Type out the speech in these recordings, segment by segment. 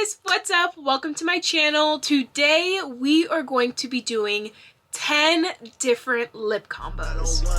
guys, what's up? Welcome to my channel. Today we are going to be doing 10 different lip combos. Look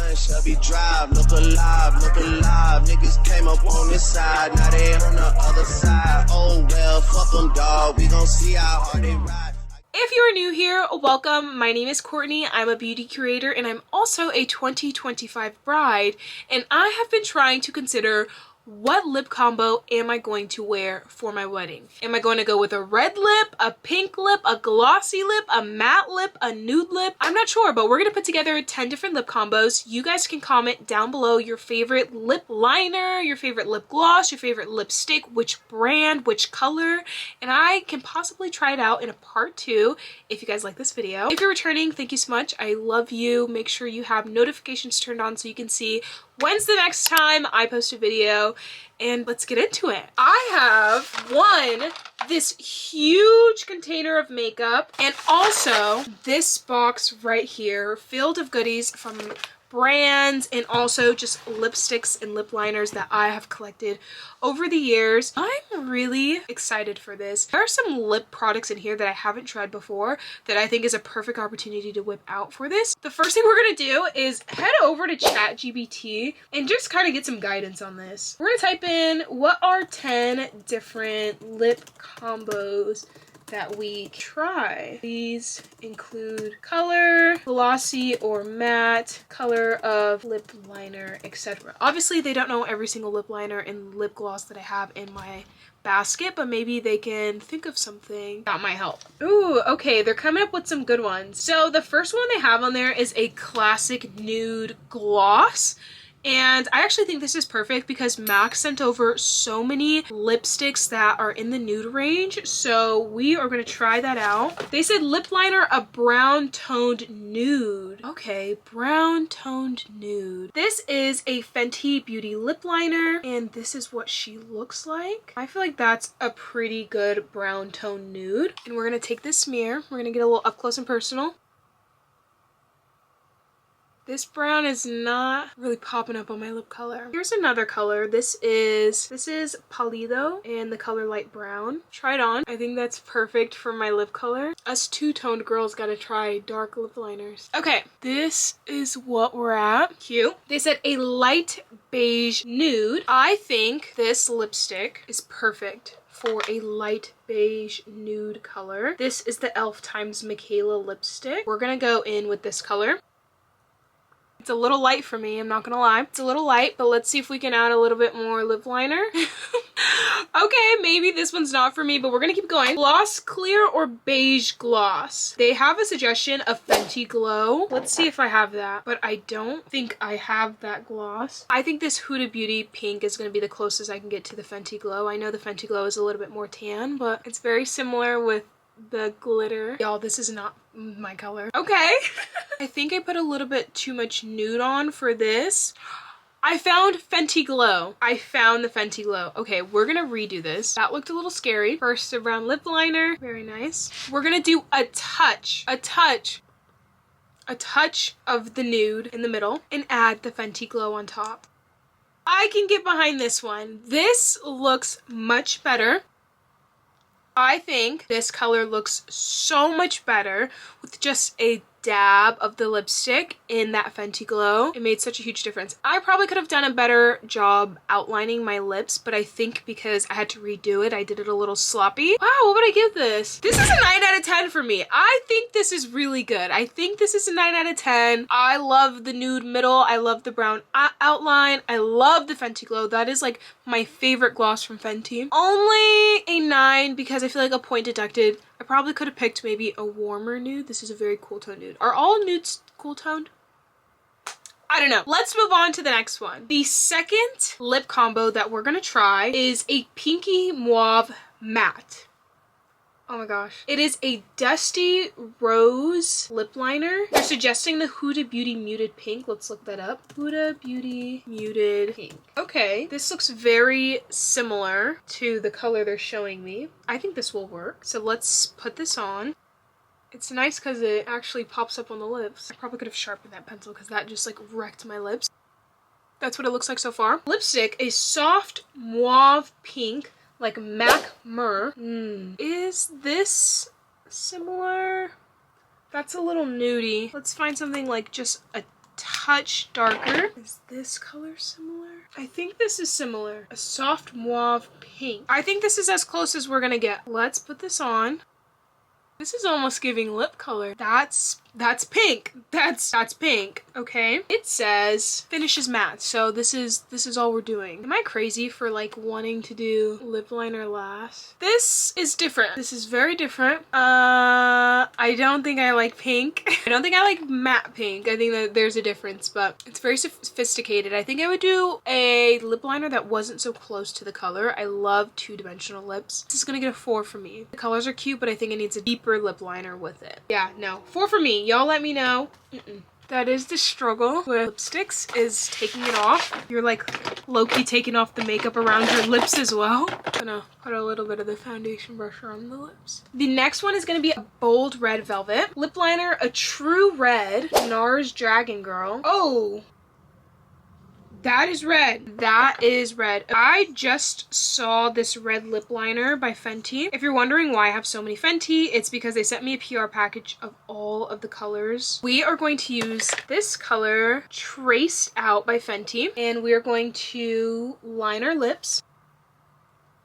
alive. Niggas came up on this side, now they on the other side. Oh well, fuck them, dog. We gon' see how hard they ride. If you are new here, welcome. My name is Courtney. I'm a beauty curator and I'm also a 2025 bride, and I have been trying to consider what lip combo am I going to wear for my wedding. Am I going to go with a red lip, a pink lip, a glossy lip, a matte lip, a nude lip? I'm not sure, but we're gonna put together 10 different lip combos. You guys can comment down below your favorite lip liner, your favorite lip gloss, your favorite lipstick, which brand, which color, and I can possibly try it out in a part 2 if you guys like this video. If you're returning, thank you so much. I love you. Make sure you have notifications turned on so you can see when's the next time I post a video, and let's get into it. I have this huge container of makeup, and also this box right here filled of goodies from brands and also just lipsticks and lip liners that I have collected over the years. I'm really excited for this. There are some lip products in here that I haven't tried before that I think is a perfect opportunity to whip out for this. The first thing we're gonna do is head over to Chat GPT and just kind of get some guidance on this. We're gonna type in, what are 10 different lip combos that we try? These include color, glossy or matte, color of lip liner, etc. Obviously they don't know every single lip liner and lip gloss that I have in my basket, but maybe they can think of something that might help. Ooh, okay, they're coming up with some good ones. So the first one they have on there is a classic nude gloss. And I actually think this is perfect because MAC sent over so many lipsticks that are in the nude range. So we are going to try that out. They said lip liner, a brown toned nude. Okay, brown toned nude. This is a Fenty Beauty lip liner, and this is what she looks like. I feel like that's a pretty good brown tone nude. And we're going to take this smear. We're going to get a little up close and personal. This brown is not really popping up on my lip color. Here's another color. This is Pálido and the color light brown. Try it on. I think that's perfect for my lip color. Us two-toned girls gotta try dark lip liners. Okay, this is what we're at. Cute. They said a light beige nude. I think this lipstick is perfect for a light beige nude color. This is the e.l.f. times Michaela lipstick. We're gonna go in with this color. It's a little light for me, I'm not gonna lie. It's a little light, but let's see if we can add a little bit more lip liner. Okay, maybe this one's not for me, but we're gonna keep going. Gloss clear or beige gloss? They have a suggestion of Fenty Glow. Let's see if I have that, but I don't think I have that gloss. I think this Huda Beauty pink is gonna be the closest I can get to the Fenty Glow. I know the Fenty Glow is a little bit more tan, but it's very similar with the glitter. Y'all, this is not my color. Okay. I think I put a little bit too much nude on for this. I found Fenty Glow. I found the Fenty Glow. Okay, we're gonna redo this. That looked a little scary. First, a brown lip liner. Very nice. We're gonna do a touch of the nude in the middle and add the Fenty Glow on top. I can get behind this one. This looks much better. I think this color looks so much better with just a dab of the lipstick in that Fenty Glow. It made such a huge difference. I probably could have done a better job outlining my lips, but I think because I had to redo it, I did it a little sloppy. Wow, what would I give this? This is a 9 out of 10 for me. I think this is really good. I think this is a 9 out of 10. I love the nude middle. I love the brown outline. I love the Fenty Glow. That is like my favorite gloss from Fenty. Only a 9 because I feel like a point deducted. I probably could have picked maybe a warmer nude. This is a very cool tone nude. Are all nudes cool toned? I don't know. Let's move on to the next one. The second lip combo that we're gonna try is a pinky mauve matte. Oh my gosh. It is a dusty rose lip liner. They're suggesting the Huda Beauty muted pink. Let's look that up. Huda Beauty muted pink. Okay, this looks very similar to the color they're showing me. I think this will work. So let's put this on. It's nice because it actually pops up on the lips. I probably could have sharpened that pencil because that just like wrecked my lips. That's what it looks like so far. Lipstick, a soft mauve pink like Mac Myrrh. Is this similar? That's a little nudie. Let's find something like just a touch darker. Is this color similar? I think this is similar. A soft mauve pink. I think this is as close as we're gonna get. Let's put this on. This is almost giving lip color. That's pink. That's pink. Okay. It says finishes matte. So this is all we're doing. Am I crazy for like wanting to do lip liner last? This is different. This is very different. I don't think I like pink. I don't think I like matte pink. I think that there's a difference, but it's very sophisticated. I think I would do a lip liner that wasn't so close to the color. I love two-dimensional lips. This is gonna get a 4 for me. The colors are cute, but I think it needs a deeper lip liner with it. Yeah, no. 4 for me. Y'all let me know. That is the struggle with lipsticks, is taking it off. You're like low-key taking off the makeup around your lips as well. I'm gonna put a little bit of the foundation brush on the lips. The next one is gonna be a bold red velvet lip liner, a true red NARS Dragon Girl. Oh, that is red. That is red. I just saw this red lip liner by Fenty. If you're wondering why I have so many Fenty, it's because they sent me a PR package of all of the colors. We are going to use this color, Traced Out by Fenty, and we are going to line our lips.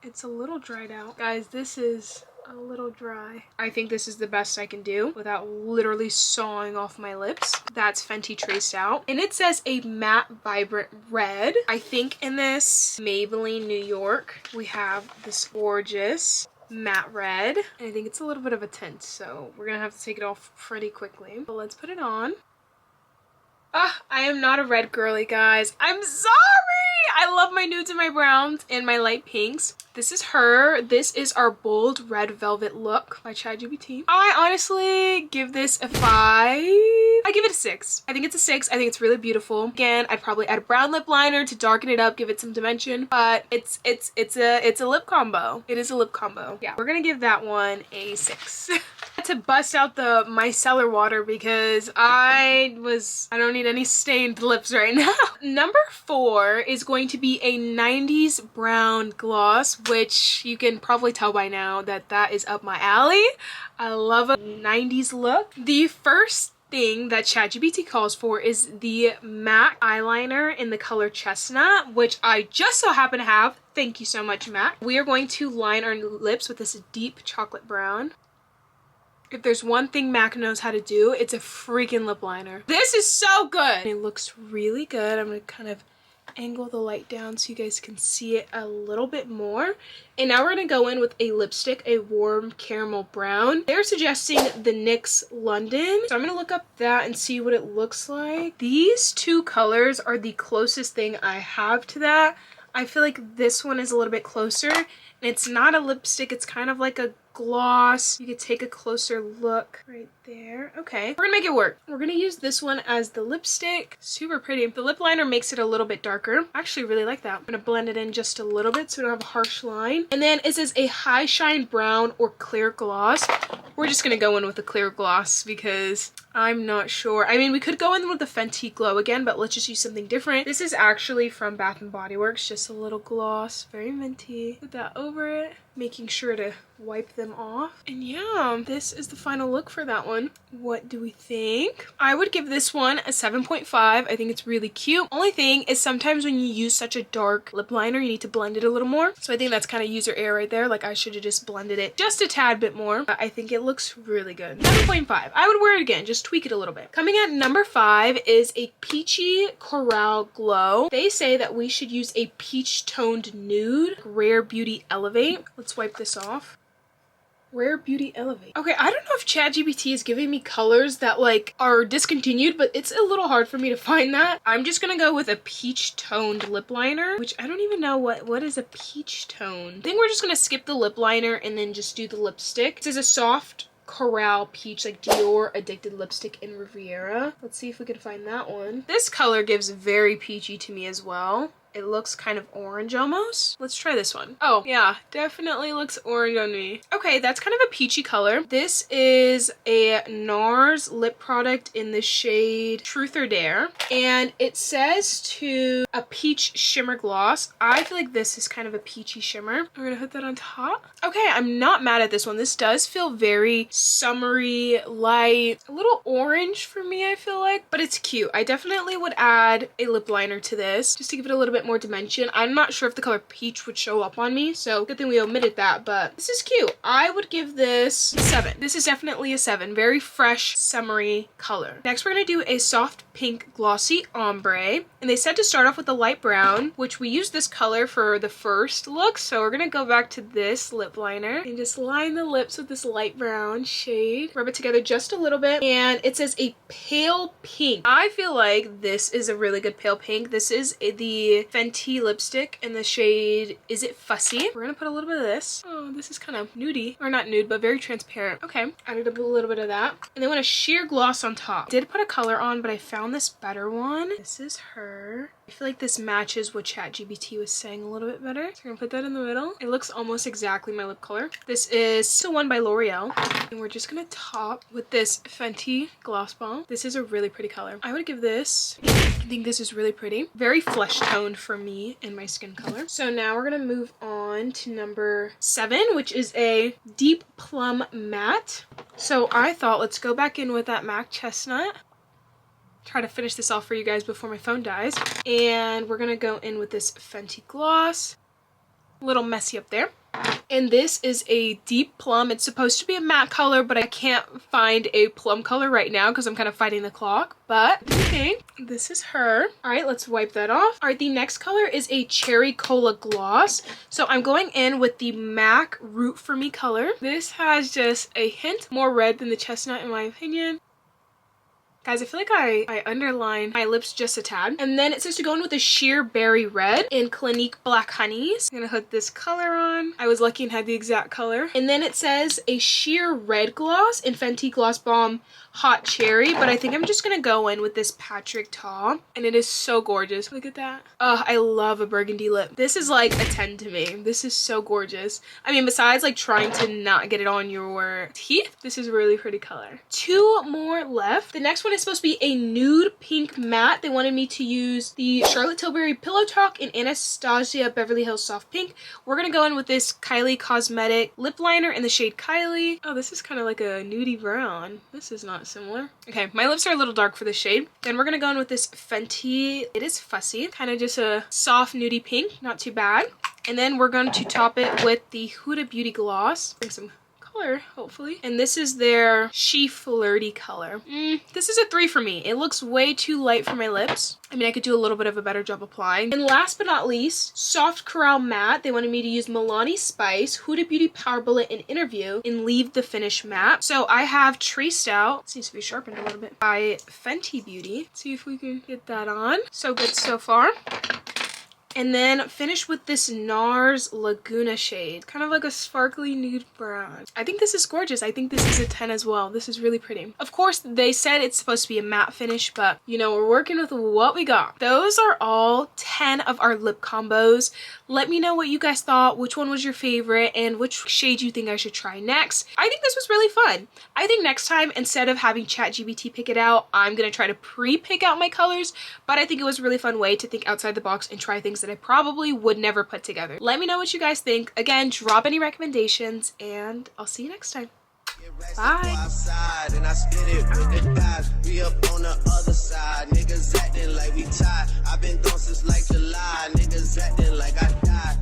It's a little dried out. Guys, this is a little dry. I think this is the best I can do without literally sawing off my lips. That's Fenty Traced Out. And it says a matte vibrant red. I think in this Maybelline New York, we have this gorgeous matte red. And I think it's a little bit of a tint, so we're gonna have to take it off pretty quickly. But let's put it on. I am not a red girly, guys. I'm sorry! I love my nudes and my browns and my light pinks. This is her. This is our bold red velvet look by Chat GPT. I honestly give this a 5. I give it a 6. I think it's a 6. I think it's really beautiful. Again, I'd probably add a brown lip liner to darken it up, give it some dimension, but it's a lip combo. It is a lip combo. Yeah, we're gonna give that one a 6. To bust out the micellar water because I don't need any stained lips right now. Number 4 is going to be a 90s brown gloss, which you can probably tell by now that that is up my alley. I love a 90s look. The first thing that ChatGPT calls for is the MAC eyeliner in the color Chestnut, which I just so happen to have. Thank you so much, MAC. We are going to line our lips with this deep chocolate brown. If there's one thing MAC knows how to do, it's a freaking lip liner. This is so good! It looks really good. I'm gonna kind of angle the light down so you guys can see it a little bit more. And now we're gonna go in with a lipstick, a warm caramel brown. They're suggesting the NYX London. So I'm gonna look up that and see what it looks like. These two colors are the closest thing I have to that. I feel like this one is a little bit closer. And it's not a lipstick, it's kind of like a gloss. You could take a closer look right there. Okay, we're gonna make it work. We're gonna use this one as the lipstick. Super pretty. The lip liner makes it a little bit darker. I actually really like that. I'm gonna blend it in just a little bit so we don't have a harsh line. And then it says a high shine brown or clear gloss. We're just gonna go in with a clear gloss because I'm not sure. I mean, we could go in with the Fenty Glow again, but let's just use something different. This is actually from Bath & Body Works, just a little gloss, very minty. Put that over it, making sure to wipe them off. And yeah, this is the final look for that one. What do we think? I would give this one a 7.5. I think it's really cute. Only thing is sometimes when you use such a dark lip liner, you need to blend it a little more. So I think that's kind of user error right there. Like I should have just blended it just a tad bit more. I think it looks really good. 7.5. I would wear it again, just tweak it a little bit. Coming at number 5 is a peachy coral glow. They say that we should use a peach toned nude, Rare Beauty Elevate. Let's wipe this off. Rare Beauty Elevate. Okay, I don't know if ChatGPT is giving me colors that like are discontinued, but it's a little hard for me to find that. I'm just gonna go with a peach toned lip liner, which I don't even know what is a peach tone. I think we're just gonna skip the lip liner and then just do the lipstick. This is a soft coral peach, like Dior Addicted lipstick in Riviera. Let's see if we can find that one. This color gives very peachy to me as well. It looks kind of orange almost. Let's try this one. Oh yeah, definitely looks orange on me. Okay, that's kind of a peachy color. This is a NARS lip product in the shade Truth or Dare. And it says to a peach shimmer gloss. I feel like this is kind of a peachy shimmer. We're gonna put that on top. Okay, I'm not mad at this one. This does feel very summery, light, a little orange for me, I feel like, but it's cute. I definitely would add a lip liner to this just to give it a little bit more dimension. I'm not sure if the color peach would show up on me, so good thing we omitted that, but this is cute. I would give this a 7. This is definitely a 7. Very fresh, summery color. Next, we're gonna do a soft pink glossy ombre, and they said to start off with a light brown, which we used this color for the first look, so we're gonna go back to this lip liner and just line the lips with this light brown shade. Rub it together just a little bit, and it says a pale pink. I feel like this is a really good pale pink. This is the Fenty lipstick in the shade Is It Fussy. We're gonna put a little bit of this. Oh, this is kind of nudie, or not nude, but very transparent. Okay, added a little bit of that, and then want a sheer gloss on top. Did put a color on, but I found this better one. This is her. I feel like this matches what Chat GPT was saying a little bit better. So I'm gonna put that in the middle. It looks almost exactly my lip color. This is the one by L'Oreal, and we're just gonna top with this Fenty Gloss Bomb. This is a really pretty color. I would give this, I think this is really pretty. Very flesh toned for me and my skin color. So now we're gonna move on to number 7, which is a deep plum matte. So I thought, let's go back in with that MAC Chestnut. Try to finish this off for you guys before my phone dies. And we're gonna go in with this Fenty gloss. A little messy up there. And this is a deep plum. It's supposed to be a matte color, but I can't find a plum color right now because I'm kind of fighting the clock. But okay, this is her. All right, let's wipe that off. All right, the next color is a cherry cola gloss. So I'm going in with the MAC Root For Me color. This has just a hint more red than the chestnut in my opinion. Guys, I feel like I underlined my lips just a tad. And then it says to go in with a sheer berry red in Clinique Black Honeys. I'm gonna put this color on. I was lucky and had the exact color. And then it says a sheer red gloss in Fenty Gloss Bomb Hot Cherry. But I think I'm just gonna go in with this Patrick Ta. And it is so gorgeous. Look at that. Oh, I love a burgundy lip. This is like a 10 to me. This is so gorgeous. I mean, besides like trying to not get it on your teeth, this is a really pretty color. 2 more left. The next one is supposed to be a nude pink matte. They wanted me to use the Charlotte Tilbury Pillow Talk in Anastasia Beverly Hills Soft Pink. We're gonna go in with this Kylie Cosmetic lip liner in the shade Kylie. Oh, this is kind of like a nudie brown. This is not similar. Okay, my lips are a little dark for this shade. Then we're gonna go in with this Fenty It Is Fussy, kind of just a soft nudie pink, not too bad. And then we're going to top it with the Huda Beauty gloss. Bring some color, hopefully. And this is their She Flirty color. This is a 3 for me. It looks way too light for my lips. I mean, I could do a little bit of a better job applying. And last but not least, Soft Corral Matte. They wanted me to use Milani Spice, Huda Beauty Power Bullet in Interview, and Leave the Finish Matte. So I have traced out, it seems to be sharpened a little bit, by Fenty Beauty. Let's see if we can get that on. So good so far. And then finish with this NARS Laguna shade. Kind of like a sparkly nude brown. I think this is gorgeous. I think this is a 10 as well. This is really pretty. Of course, they said it's supposed to be a matte finish, but you know, we're working with what we got. Those are all 10 of our lip combos. Let me know what you guys thought, which one was your favorite, and which shade you think I should try next. I think this was really fun. I think next time, instead of having Chat GPT pick it out, I'm gonna try to pre-pick out my colors, but I think it was a really fun way to think outside the box and try things that I probably would never put together. Let me know what you guys think. Again, drop any recommendations, and I'll see you next time. Bye. Outside and I spit it with the guys. We up on the other side. Niggas acting like we tied. I've been gone since like July. Niggas acting like I died.